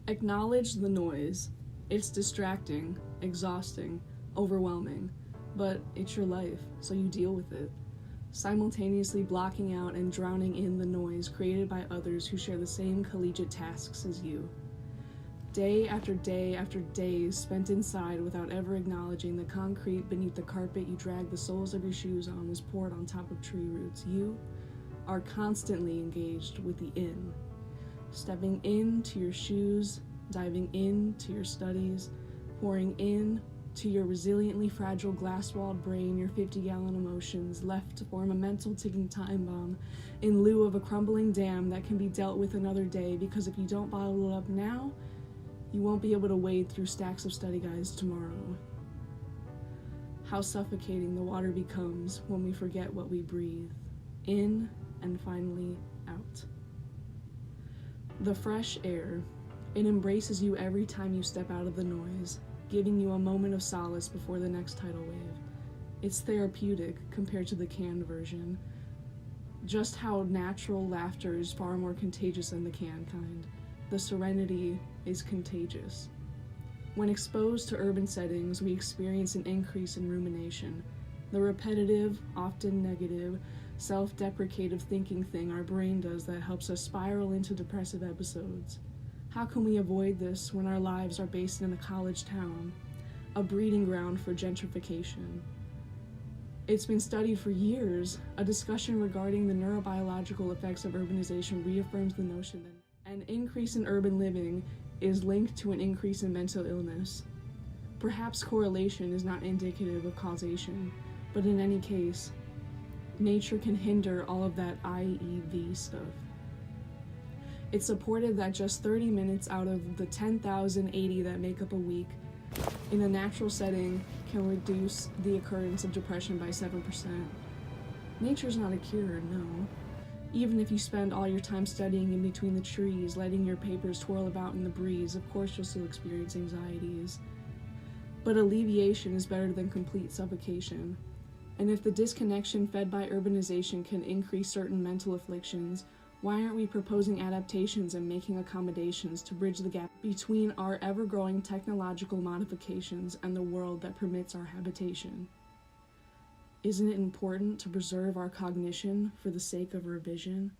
Acknowledge the noise. It's distracting, exhausting, overwhelming, but it's your life, so you deal with it, simultaneously blocking out and drowning in the noise created by others who share the same collegiate tasks as you. Day after day after days spent inside without ever acknowledging the concrete beneath the carpet you drag the soles of your shoes on was poured on top of tree roots. You are constantly engaged with the in. Stepping into your shoes, diving into your studies, pouring in to your resiliently fragile glass-walled brain your 50-gallon emotions left to form a mental ticking time bomb in lieu of a crumbling dam that can be dealt with another day, because if you don't bottle it up now, you won't be able to wade through stacks of study guides tomorrow. How suffocating the water becomes when we forget what we breathe, in and finally out. The fresh air, it embraces you every time you step out of the noise, giving you a moment of solace before the next tidal wave. It's therapeutic compared to the canned version. Just how natural laughter is far more contagious than the canned kind. The serenity is contagious. When exposed to urban settings, we experience an increase in rumination, the repetitive, often negative, self-deprecative thinking thing our brain does that helps us spiral into depressive episodes. How can we avoid this when our lives are based in a college town, a breeding ground for gentrification? It's been studied for years. A discussion regarding the neurobiological effects of urbanization reaffirms the notion that an increase in urban living is linked to an increase in mental illness. Perhaps correlation is not indicative of causation, but in any case, nature can hinder all of that IEV stuff. It's supported that just 30 minutes out of the 10,080 that make up a week in a natural setting can reduce the occurrence of depression by 7%. Nature's not a cure, no. Even if you spend all your time studying in between the trees, letting your papers twirl about in the breeze, of course you'll still experience anxieties. But alleviation is better than complete suffocation. And if the disconnection fed by urbanization can increase certain mental afflictions, why aren't we proposing adaptations and making accommodations to bridge the gap between our ever-growing technological modifications and the world that permits our habitation? Isn't it important to preserve our cognition for the sake of revision?